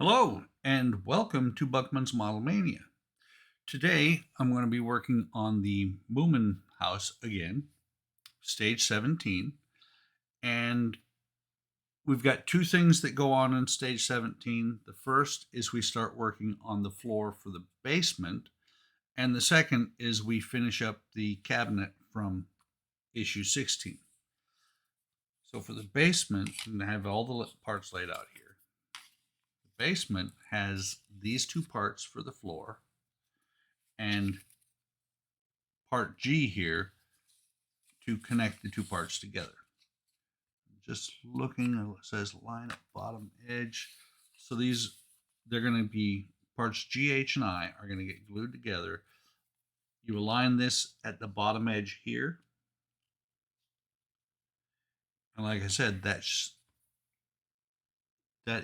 Hello and welcome to Buckman's Model Mania. Today I'm going to be working on the Moomin house again, stage 17, and we've got two things that go on in stage 17. The first is we start working on the floor for the basement, and the second is we finish up the cabinet from issue 16. So for the basement, I'm going to have all the parts laid out here. The basement has these two parts for the floor and part G here to connect the two parts together. Just looking, it says line up bottom edge. So they're going to be parts G, H, and I are going to get glued together. You align this at the bottom edge here. And like I said, that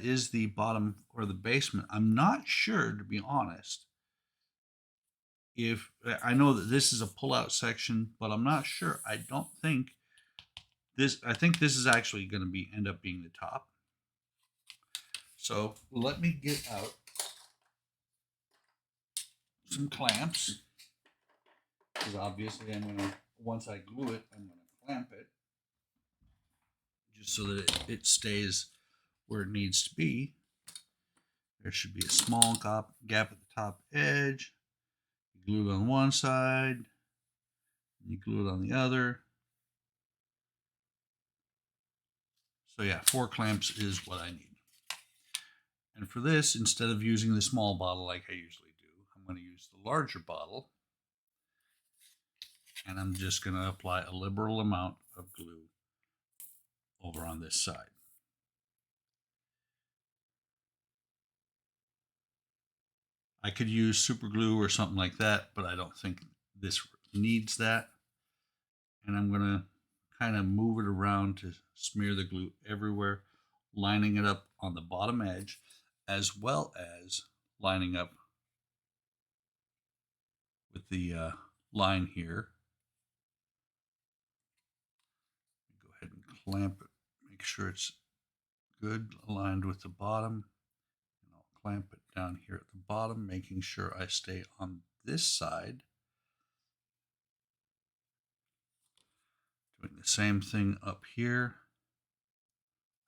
is the bottom or the basement. I'm not sure, to be honest, if I know that this is a pull-out section, but I'm not sure. I think this is actually going to end up being the top. So let me get out some clamps, because obviously once I glue it, I'm going to clamp it just so that it stays where it needs to be. There should be a small gap at the top edge. You glue it on one side, you glue it on the other. So yeah, 4 clamps is what I need. And for this, instead of using the small bottle like I usually do, I'm going to use the larger bottle. And I'm just going to apply a liberal amount of glue over on this side. I could use super glue or something like that, but I don't think this needs that. And I'm going to kind of move it around to smear the glue everywhere, lining it up on the bottom edge, as well as lining up with the line here. Go ahead and clamp it, make sure it's good aligned with the bottom. And I'll clamp it down here at the bottom, making sure I stay on this side. Doing the same thing up here.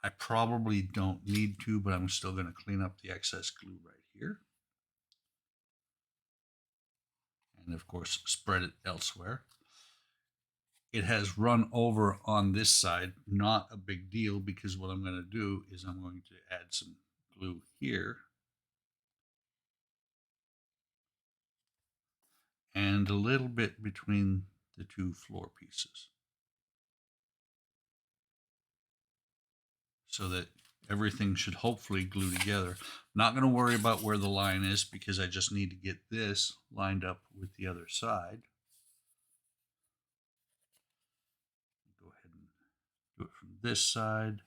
I probably don't need to, but I'm still going to clean up the excess glue right here. And of course, spread it elsewhere. It has run over on this side, not a big deal, because what I'm going to do is I'm going to add some glue here and a little bit between the two floor pieces, so that everything should hopefully glue together. I'm not going to worry about where the line is, because I just need to get this lined up with the other side. Go ahead and do it from this side.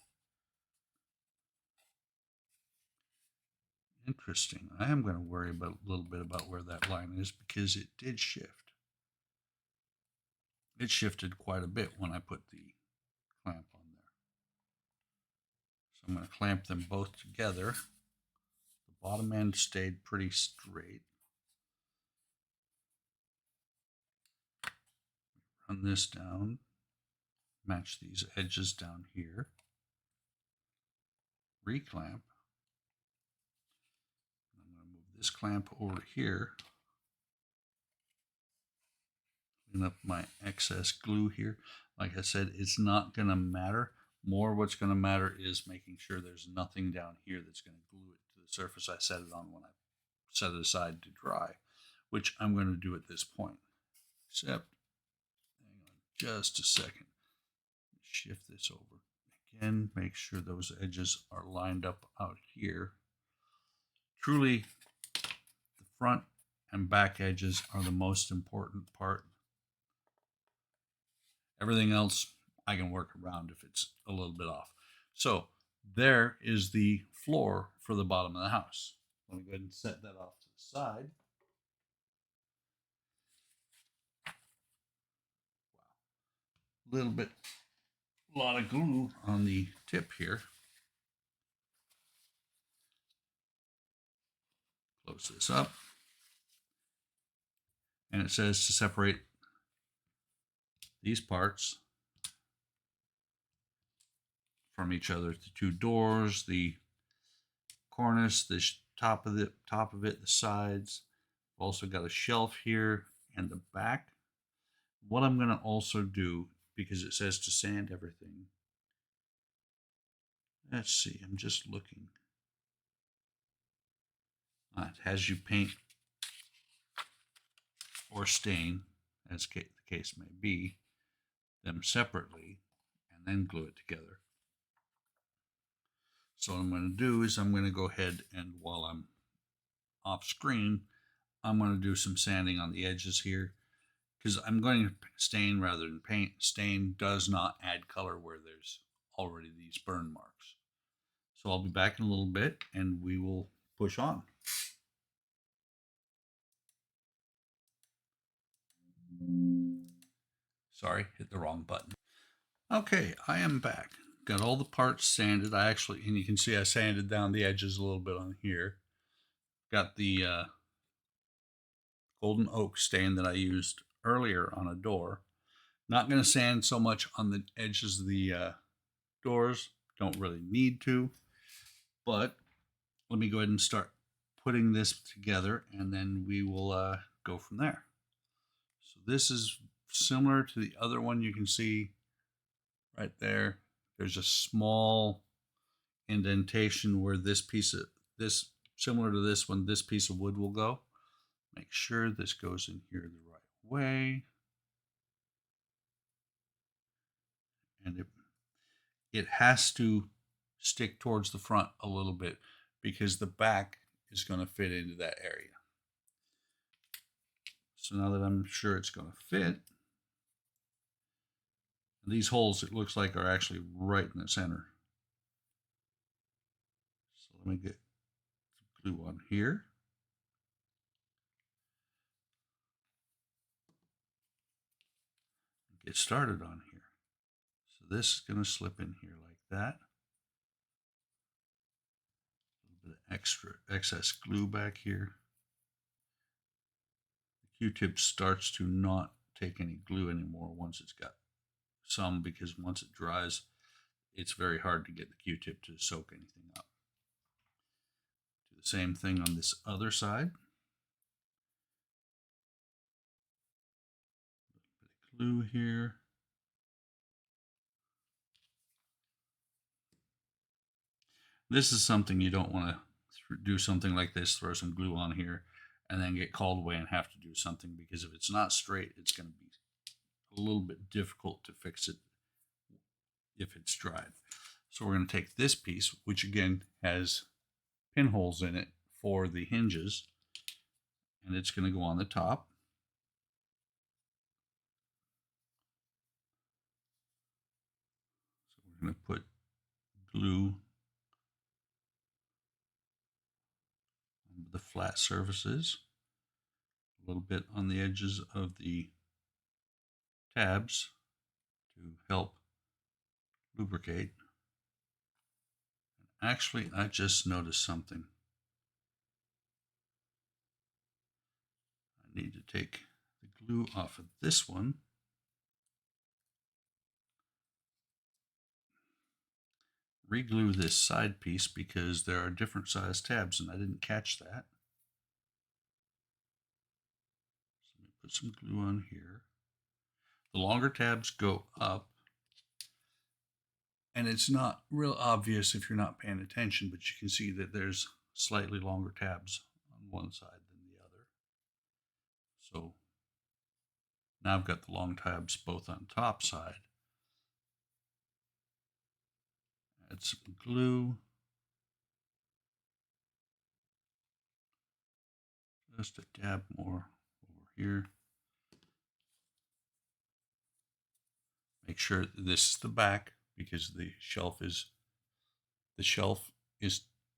Interesting. I am going to worry about a little bit about where that line is, because it did shift. It shifted quite a bit when I put the clamp on there. So I'm going to clamp them both together. The bottom end stayed pretty straight. Run this down, match these edges down here, reclamp. I'm going to move this clamp over here, clean up my excess glue here. Like I said, it's not going to matter. More what's going to matter is making sure there's nothing down here that's going to glue it to the surface I set it on when I set it aside to dry, which I'm going to do at this point. Except, hang on just a second. Shift this over. Again, make sure those edges are lined up out here. Truly, the front and back edges are the most important part. Everything else I can work around if it's a little bit off. So there is the floor for the bottom of the house. Let me go ahead and set that off to the side. Wow. A little bit, a lot of glue on the tip here. Close this up. And it says to separate these parts from each other. The two doors, the cornice, the top of it, the sides. I've also got a shelf here and the back. What I'm going to also do, because it says to sand everything. Let's see, I'm just looking. It has you paint or stain, as the case may be, them separately and then glue it together. So what I'm going to do is I'm going to go ahead and while I'm off screen, I'm going to do some sanding on the edges here because I'm going to stain rather than paint. Stain does not add color where there's already these burn marks. So I'll be back in a little bit and we will push on. Sorry, hit the wrong button. Okay, I am back. Got all the parts sanded. And you can see I sanded down the edges a little bit on here. Got the golden oak stain that I used earlier on a door. Not going to sand so much on the edges of the doors. Don't really need to. But let me go ahead and start putting this together and then we will go from there. So this is similar to the other one. You can see right there, there's a small indentation where this similar to this one, this piece of wood will go. Make sure this goes in here the right way. And it has to stick towards the front a little bit because the back is going to fit into that area. So now that I'm sure it's going to fit, these holes it looks like are actually right in the center. So let me get some glue on here. Get started on here. So this is going to slip in here like that. A little bit of excess glue back here. The Q-tip starts to not take any glue anymore once it's got some, because once it dries, it's very hard to get the Q-tip to soak anything up. Do the same thing on this other side. A little bit of glue here. This is something you don't want to do something like this, throw some glue on here, and then get called away and have to do something, because if it's not straight, it's going to be a little bit difficult to fix it if it's dried. So we're going to take this piece, which again has pinholes in it for the hinges, and it's going to go on the top. So we're going to put glue on the flat surfaces, a little bit on the edges of the tabs to help lubricate. Actually, I just noticed something. I need to take the glue off of this one. Reglue this side piece because there are different size tabs and I didn't catch that. So let me put some glue on here. The longer tabs go up, and it's not real obvious if you're not paying attention, but you can see that there's slightly longer tabs on one side than the other. So now I've got the long tabs both on top side. Add some glue. Just a dab more over here. Make sure this is the back because the shelf is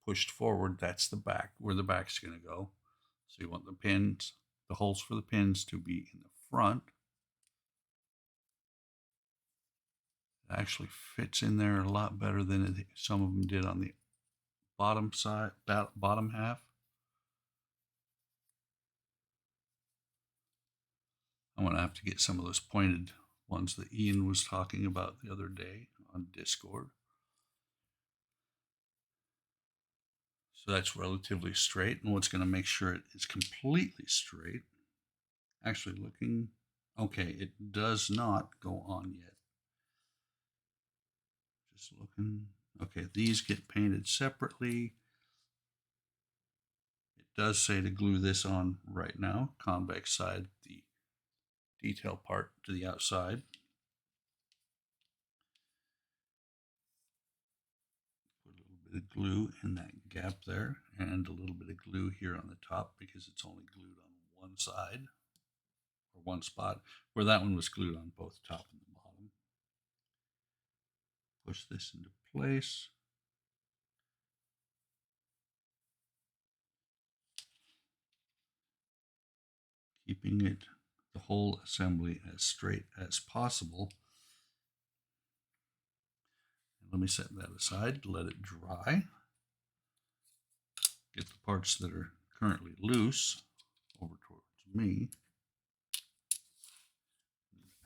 pushed forward. That's the back, where the back's going to go. So you want the pins, the holes for the pins to be in the front. It actually fits in there a lot better than some of them did on the bottom side, bottom half. I'm going to have to get some of those pointed ones that Ian was talking about the other day on Discord. So that's relatively straight. And what's going to make sure it is completely straight, actually looking, okay, it does not go on yet. Just looking, okay, these get painted separately. It does say to glue this on right now, convex side, the detail part to the outside. Put a little bit of glue in that gap there, and a little bit of glue here on the top because it's only glued on one side or one spot, where that one was glued on both top and the bottom. Push this into place. Keeping it, the whole assembly, as straight as possible. And let me set that aside, let it dry. Get the parts that are currently loose over towards me.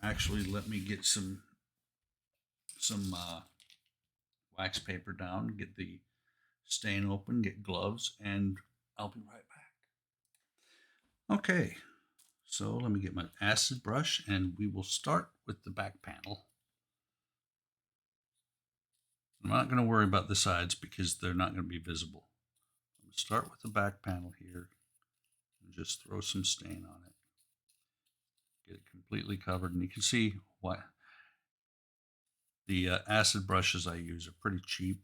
Actually, let me get some wax paper down, get the stain open, get gloves, and I'll be right back. Okay, so let me get my acid brush, and we will start with the back panel. I'm not going to worry about the sides because they're not going to be visible. I'm going to start with the back panel here and just throw some stain on it. Get it completely covered, and you can see why the acid brushes I use are pretty cheap.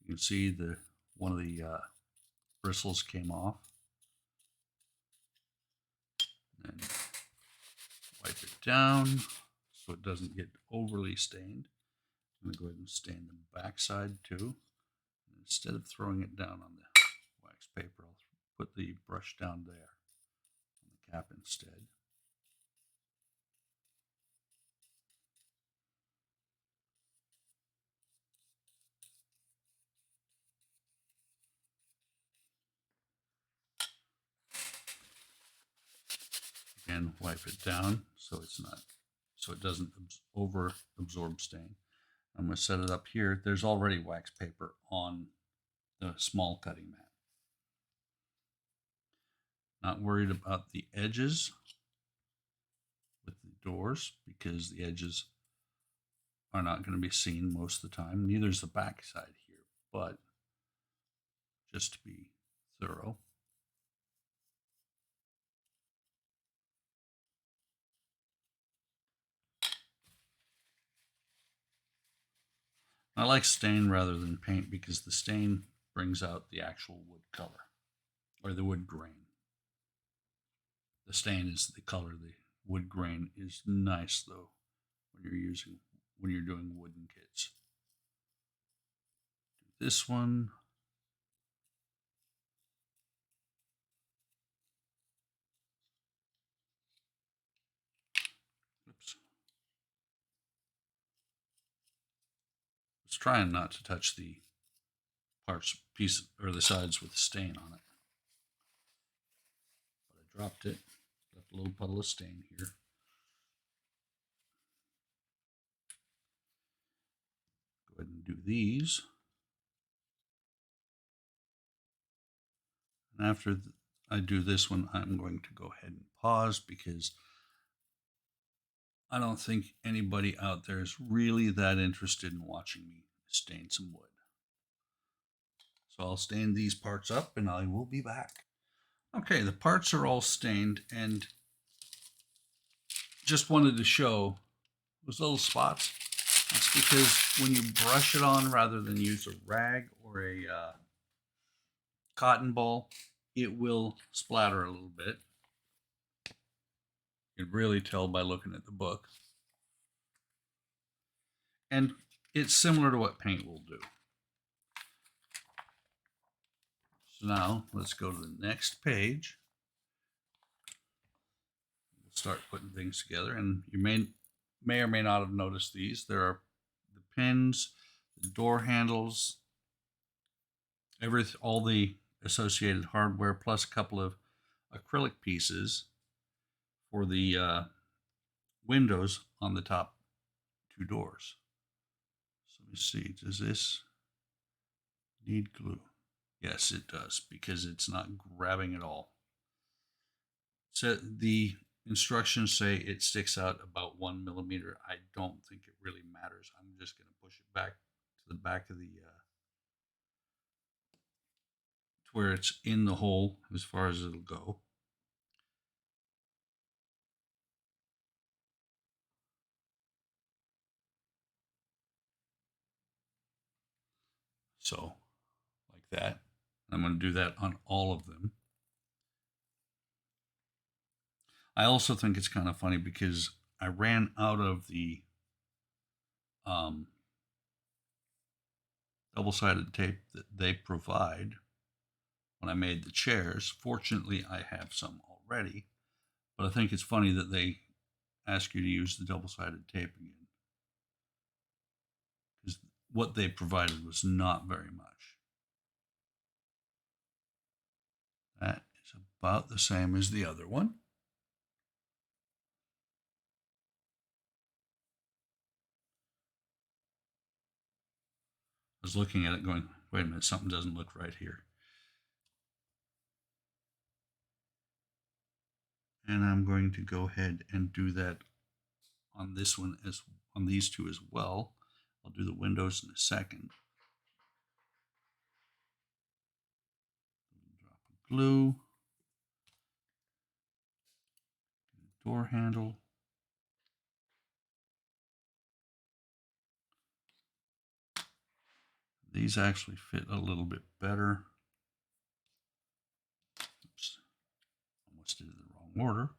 You can see one of the bristles came off. And wipe it down so it doesn't get overly stained. I'm going to go ahead and stain the back side too. And instead of throwing it down on the wax paper, I'll put the brush down there on the cap instead. Again, wipe it down so it doesn't over absorb stain. I'm going to set it up here. There's already wax paper on the small cutting mat. Not worried about the edges with the doors because the edges are not going to be seen most of the time. Neither is the back side here, but just to be thorough. I like stain rather than paint because the stain brings out the actual wood color or the wood grain. The stain is the color. The wood grain is nice though when you're doing wooden kits. This one. Oops. It's trying not to touch the piece or the sides with stain on it. But I dropped it. Left a little puddle of stain here. Go ahead and do these. And after I do this one, I'm going to go ahead and pause because I don't think anybody out there is really that interested in watching me stain some wood. So I'll stain these parts up and I will be back. Okay, the parts are all stained and just wanted to show those little spots. That's because when you brush it on rather than use a rag or a cotton ball, it will splatter a little bit. You can really tell by looking at the book. And it's similar to what paint will do. So now let's go to the next page. We'll start putting things together, and you may or may not have noticed these. There are the pins, the door handles, all the associated hardware, plus a couple of acrylic pieces for the windows on the top two doors. So let me see, does this need glue? Yes, it does, because it's not grabbing at all. So the instructions say it sticks out about 1 millimeter. I don't think it really matters. I'm just going to push it back to the back of the to where it's in the hole as far as it'll go. So like that. I'm going to do that on all of them. I also think it's kind of funny because I ran out of the double-sided tape that they provide when I made the chairs. Fortunately, I have some already, but I think it's funny that they ask you to use the double-sided tape again, because what they provided was not very much. That is about the same as the other one. I was looking at it going, wait a minute, something doesn't look right here. And I'm going to go ahead and do that on this one, as on these two as well. I'll do the windows in a second. Drop of glue, door handle. These actually fit a little bit better. Oops, almost did it in the wrong order.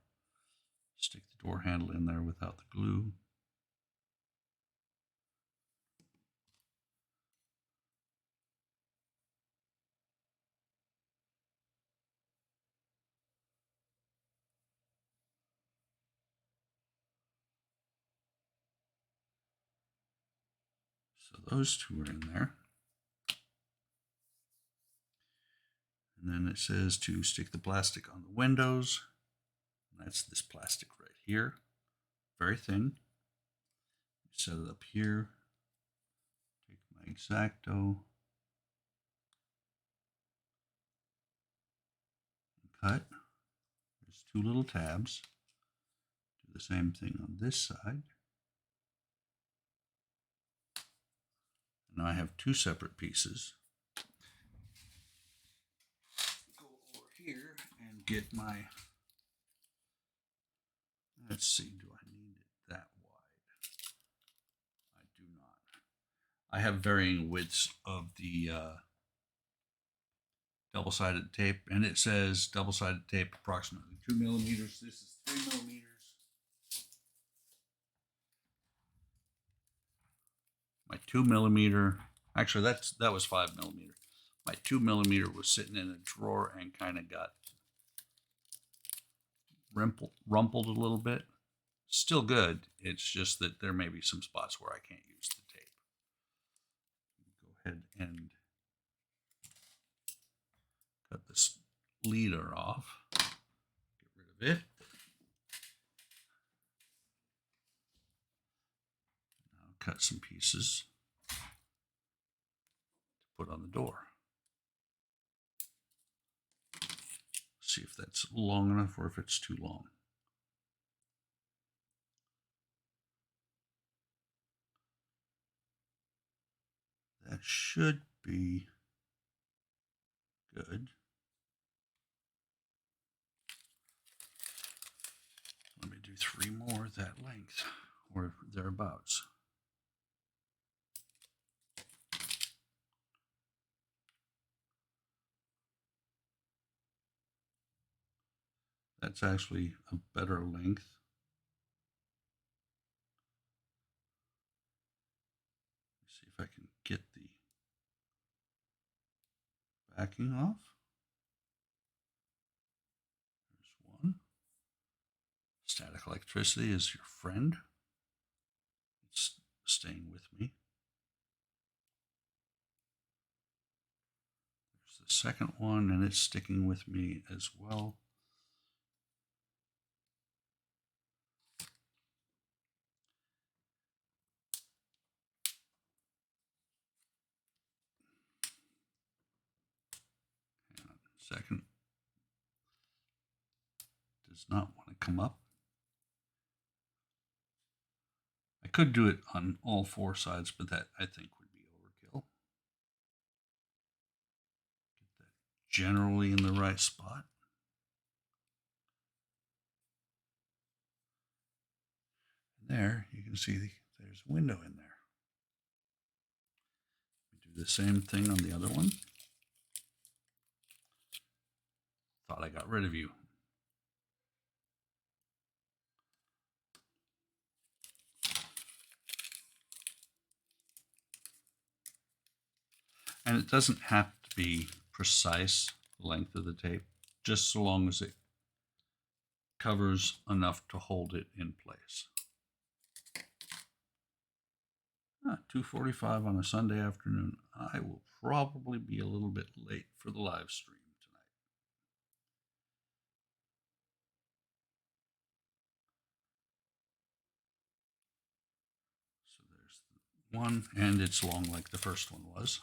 Stick the door handle in there without the glue. So those two are in there. And then it says to stick the plastic on the windows. And that's this plastic right here. Very thin. Set it up here. Take my X-Acto. Cut. There's two little tabs. Do the same thing on this side. Now I have two separate pieces. Go over here and get my, let's see, do I need it that wide? I do not. I have varying widths of the double-sided tape, and it says double-sided tape approximately 2 millimeters. This is 3 millimeters. My 2 millimeter, actually that was 5 millimeter. My 2 millimeter was sitting in a drawer and kind of got rumpled a little bit. Still good. It's just that there may be some spots where I can't use the tape. Go ahead and cut this leader off. Get rid of it. Now cut some pieces to put on the door. See if that's long enough or if it's too long. That should be good. Let me do 3 more that length, or thereabouts. That's actually a better length. Let's see if I can get the backing off. There's one. Static electricity is your friend. It's staying with me. There's the second one, and it's sticking with me as well. Second does not want to come up. I could do it on all four sides, but that I think would be overkill. Get that generally in the right spot. And there, you can see there's a window in there. Do the same thing on the other one. Thought I got rid of you. And it doesn't have to be precise, the length of the tape, just so long as it covers enough to hold it in place. 2:45 on a Sunday afternoon. I will probably be a little bit late for the live stream tonight. So there's the one, and it's long like the first one was.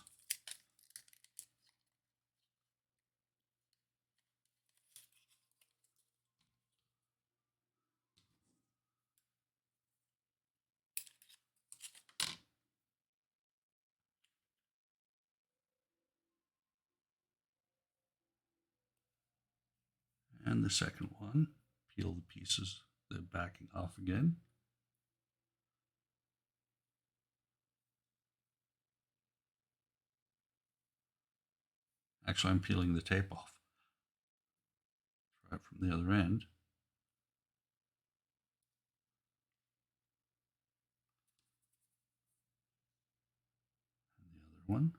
And the second one, peel the pieces, the backing off again. Actually, I'm peeling the tape off. Try it from the other end. And the other one.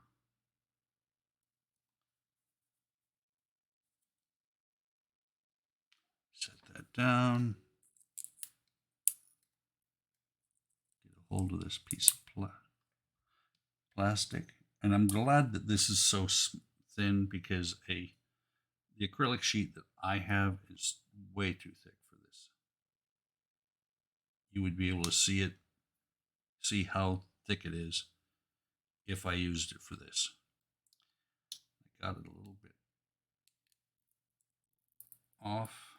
Set that down. Get a hold of this piece of plastic. And I'm glad that this is so thin because the acrylic sheet that I have is way too thick for this. You would be able to see how thick it is if I used it for this. I got it a little bit off.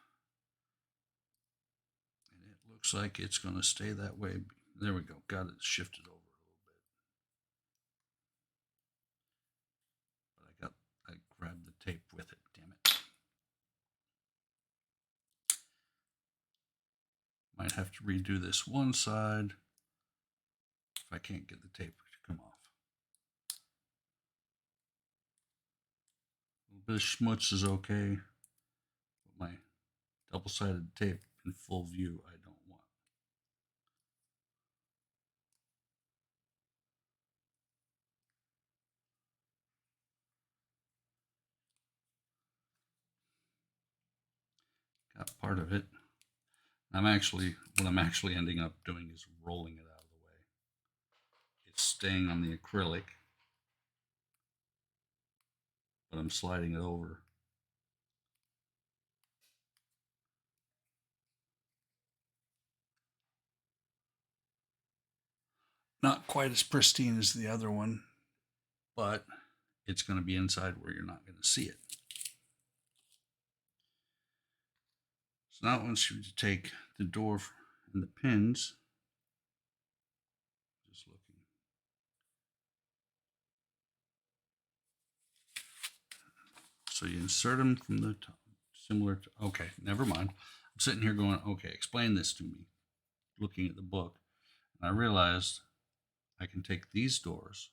And it looks like it's going to stay that way. There we go. Got it shifted over a little bit. But I grabbed the tape with it. Damn it. Might have to redo this one side if I can't get the tape to come off. A little bit of schmutz is okay, but my double-sided tape in full view I don't want. Got part of it. What I'm actually ending up doing is rolling it out of the way. It's staying on the acrylic, but I'm sliding it over. Not quite as pristine as the other one, but it's going to be inside where you're not going to see it. So now I want you to take the door and the pins. Just looking. So you insert them from the top, similar to, okay, never mind. I'm sitting here going, okay, explain this to me, looking at the book. And I realized I can take these doors,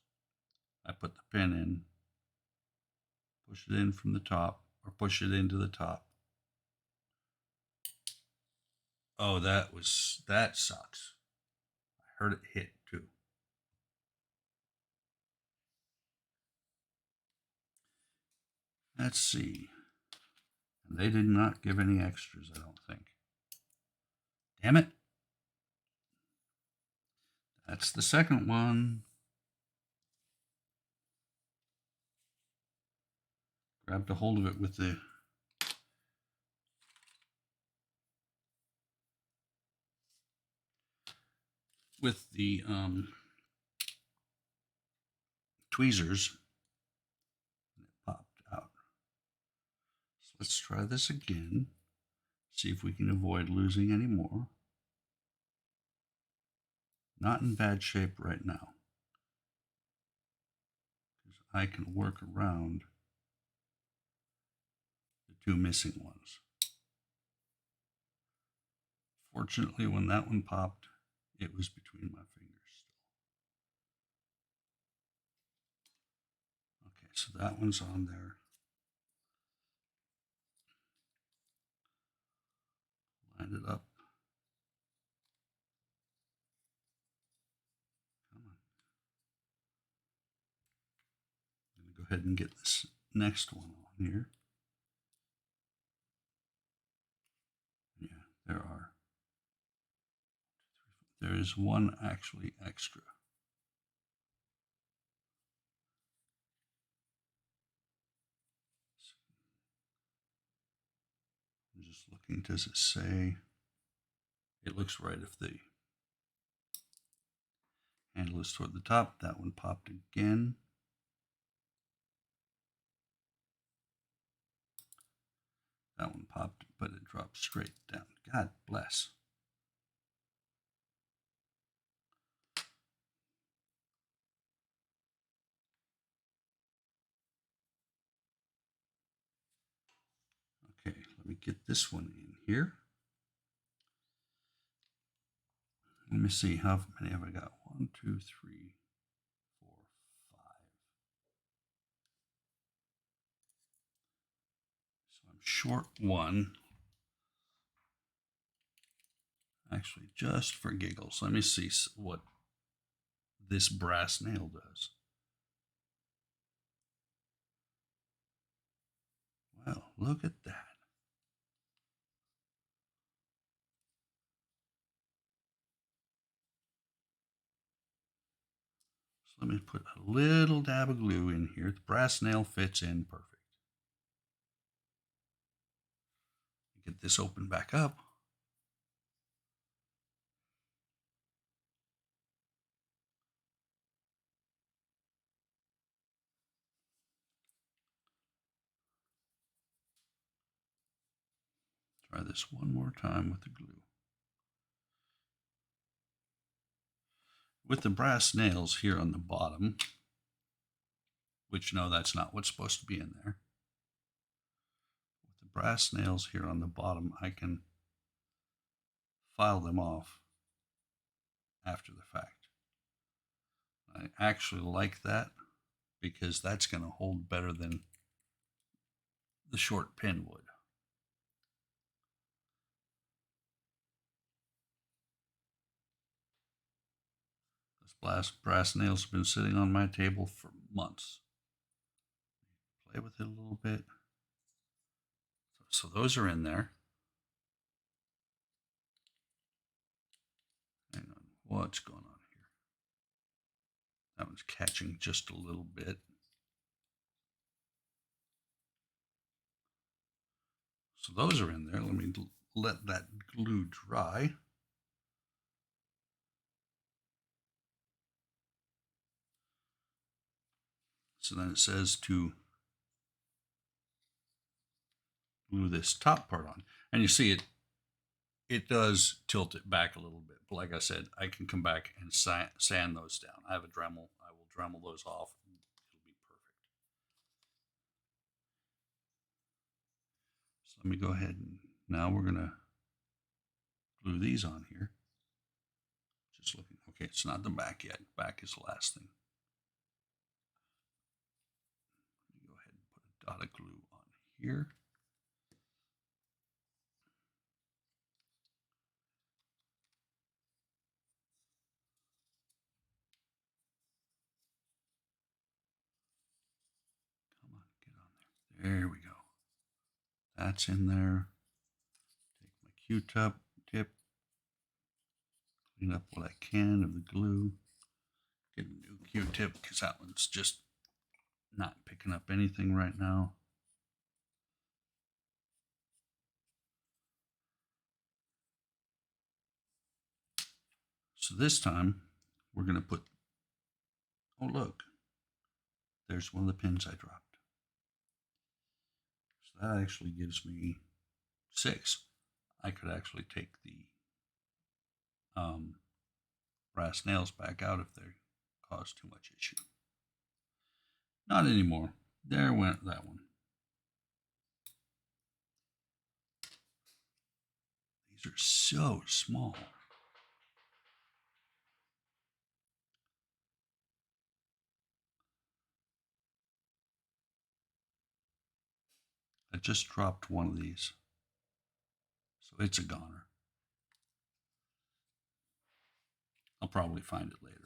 I put the pin in, push it in from the top, or push it into the top. Oh, that sucks. I heard it hit too. Let's see. And they did not give any extras, I don't think. Damn it. That's the second one. Grabbed a hold of it with the tweezers, and it popped out. Let's try this again. See if we can avoid losing any more. Not in bad shape right now, because I can work around the two missing ones. Fortunately, when that one popped, it was between my fingers still. Okay, so that one's on there. Line it up. Come on. I'm going to go ahead and get this next one on here. Yeah, there are. There is one actually extra. I'm just looking, does it say? It looks right if the handle is toward the top. That one popped again. That one popped, but it dropped straight down. God bless. Okay, let me get this one in here. Let me see, how many have I got? 1, 2, 3, 4, 5. So I'm short one. Actually, just for giggles, let me see what this brass nail does. Well, look at that. So let me put a little dab of glue in here. The brass nail fits in perfect. Get this open back up. Try this one more time with the glue. With the brass nails here on the bottom, which no, that's not what's supposed to be in there. With the brass nails here on the bottom, I can file them off after the fact. I actually like that because that's going to hold better than the short pin would. This brass nails have been sitting on my table for months. Play with it a little bit. So those are in there. Hang on, what's going on here? That one's catching just a little bit. So those are in there. Let me let that glue dry. So then it says to glue this top part on. And you see it does tilt it back a little bit. But like I said, I can come back and sand those down. I have a Dremel. I will Dremel those off. It'll be perfect. So let me go ahead and now we're going to glue these on here. Just looking. Okay, it's not the back yet. Back is the last thing. Let me go ahead and put a dot of glue on here. Come on, get on there. There we go. That's in there. Take my Q-tip, clean up what I can of the glue. Get a new Q-tip because that one's just not picking up anything right now. So this time we're going to put, oh look, there's one of the pins I dropped. So that actually gives me 6. I could actually take the brass nails back out if they cause too much issue. Not anymore. There went that one. These are so small. I just dropped one of these, so it's a goner. I'll probably find it later.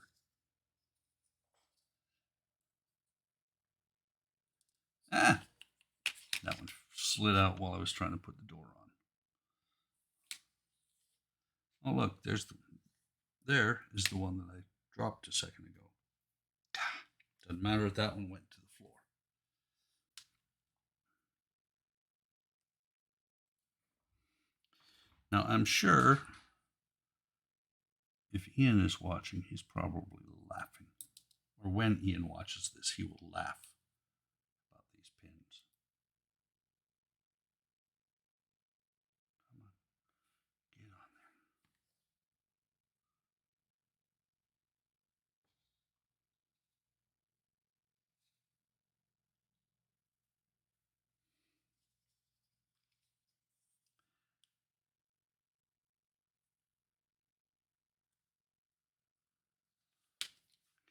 Ah, that one slid out while I was trying to put the door on. Oh look, there is the one that I dropped a second ago. Doesn't matter if that one went to the floor. Now I'm sure if Ian is watching, he's probably laughing. Or when Ian watches this, he will laugh about these pins. Come on, get on there.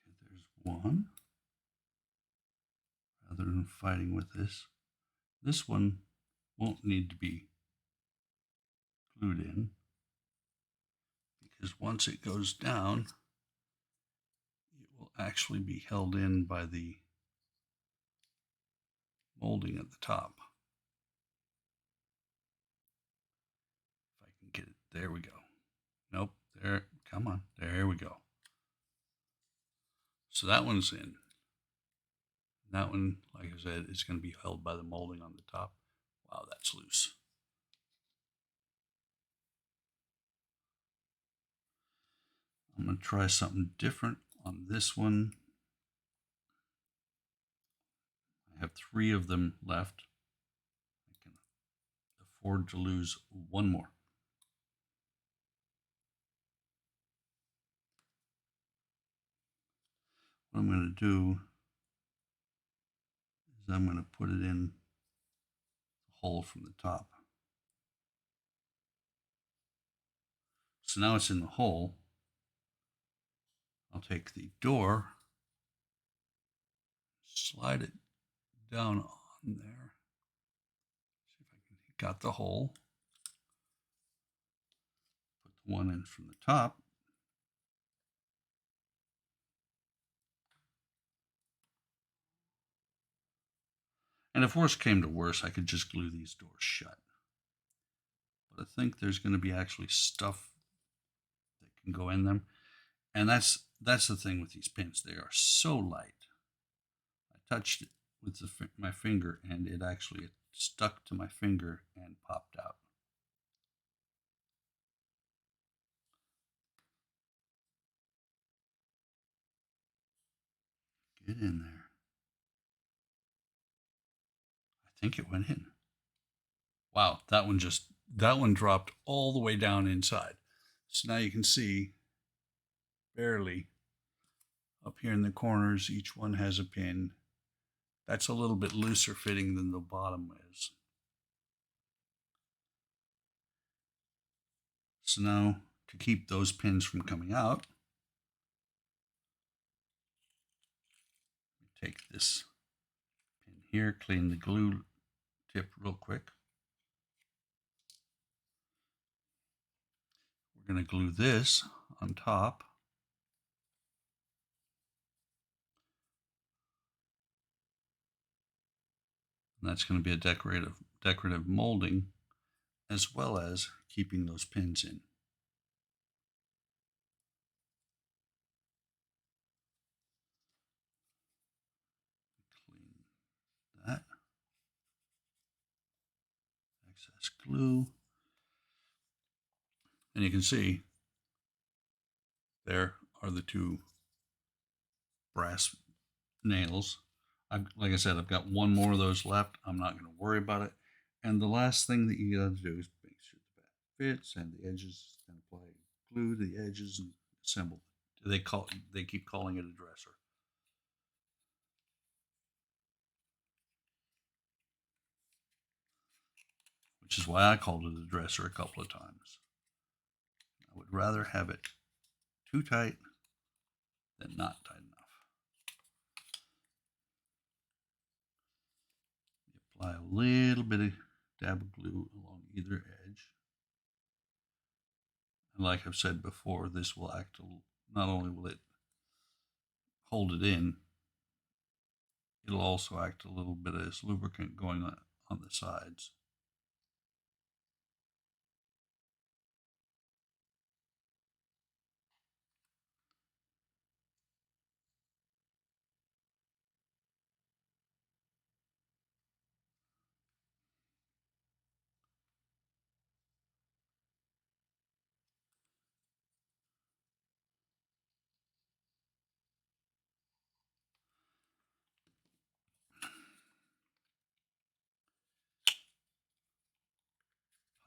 Okay, there's one. Rather than fighting with this one won't need to be glued in because once it goes down, it will actually be held in by the molding at the top. If I can get it, there we go. Nope, there, come on, there we go. So that one's in. That one, like I said, is going to be held by the molding on the top. Wow, that's loose. I'm going to try something different on this one. I have 3 of them left. I can afford to lose one more. What I'm going to do is I'm going to put it in the hole from the top. So now it's in the hole. I'll take the door, slide it down on there. See if I can got the hole. Put the one in from the top. And if worse came to worse, I could just glue these doors shut. But I think there's going to be actually stuff that can go in them. And that's the thing with these pins. They are so light. I touched it with my finger and it actually stuck to my finger and popped out. Get in there. I think it went in. Wow, that one dropped all the way down inside. So now you can see barely up here in the corners, each one has a pin. That's a little bit looser fitting than the bottom is. So now to keep those pins from coming out, take this pin here, clean the glue tip real quick. We're going to glue this on top. And that's going to be a decorative molding as well as keeping those pins in. Clean that. Excess glue. And you can see there are the 2 brass nails. Like I said, I've got one more of those left. I'm not going to worry about it. And the last thing that you got to do is make sure the back fits and the edges, and apply glue to the edges and assemble. They keep calling it a dresser. Which is why I called it a dresser a couple of times. I would rather have it too tight than not tight enough. You apply a little bit of dab of glue along either edge. And like I've said before, this will act, not only will it hold it in, it'll also act a little bit as lubricant going on the sides.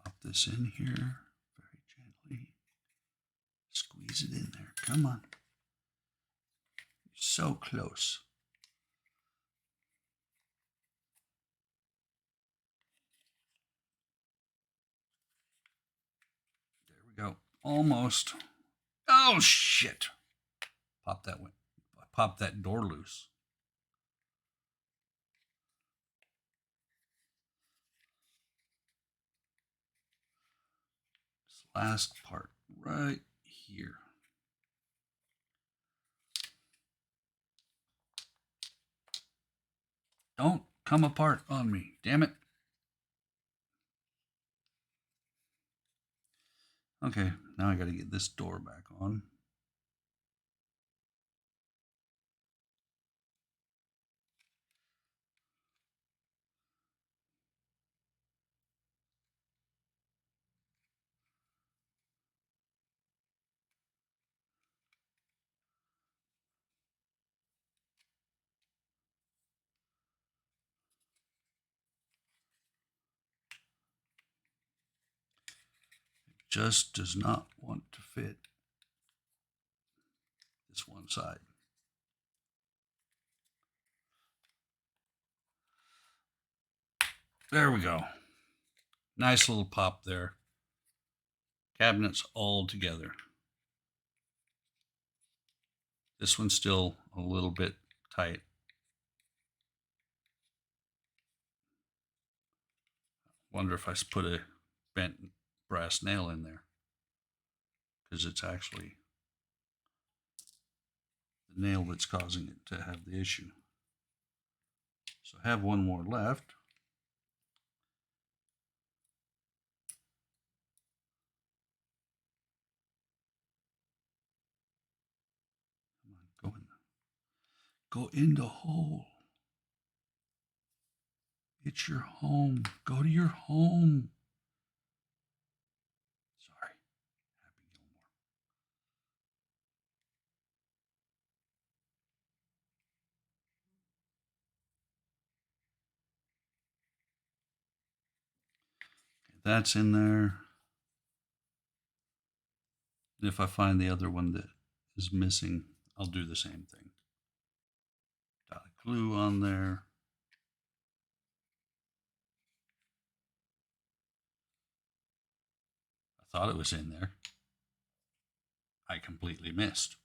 Pop this in here very gently. Squeeze it in there. Come on. You're so close. There we go. Almost. Oh, shit. Pop that one. Pop that door loose. This last part right here. Don't come apart on me. Damn it. Okay, now I got to get this door back on. It just does not want to fit this one side. There we go. Nice little pop there. Cabinets all together. This one's still a little bit tight. Wonder if I put a bent brass nail in there, because it's actually the nail that's causing it to have the issue. So I have one more left. Come on, go in the hole. It's your home. Go to your home. Sorry, Happy Gilmore. Okay, that's in there. And if I find the other one that is missing, I'll do the same thing. Dot of glue on there. I thought it was in there. I completely missed.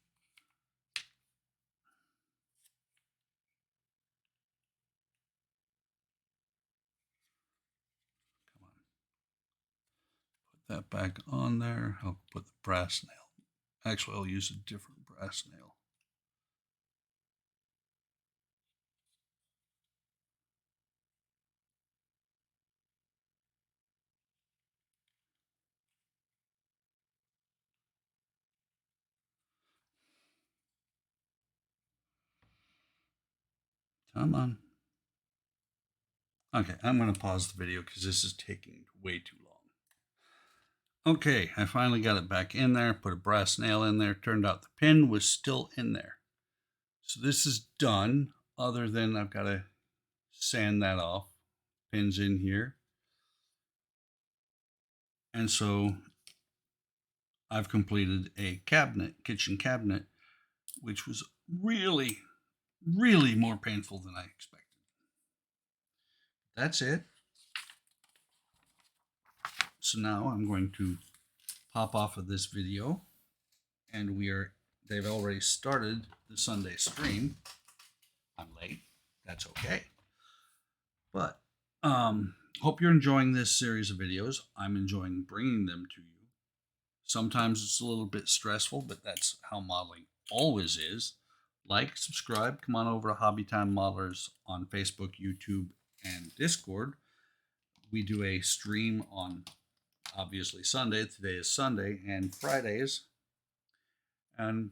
Come on. Put that back on there. I'll put the brass nail. Actually, I'll use a different brass nail. Come on. Okay, I'm going to pause the video because this is taking way too long. Okay, I finally got it back in there, put a brass nail in there. Turned out the pin was still in there. So this is done, other than I've got to sand that off. Pin's in here. And so I've completed a kitchen cabinet, which was really, really more painful than I expected. That's it. So now I'm going to pop off of this video, and they've already started the Sunday stream. I'm late. That's okay. But hope you're enjoying this series of videos. I'm enjoying bringing them to you. Sometimes it's a little bit stressful, but that's how modeling always is. Like, subscribe, come on over to Hobby Time Modelers on Facebook, YouTube, and Discord. We do a stream on obviously Sunday. Today is Sunday, and Fridays. And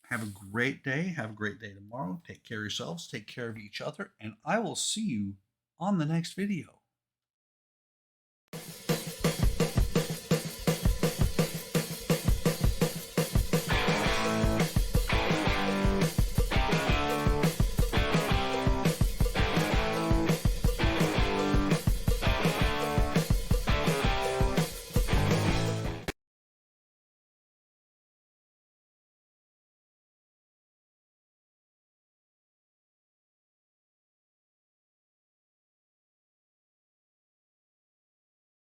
have a great day. Have a great day tomorrow. Take care of yourselves. Take care of each other. And I will see you on the next video.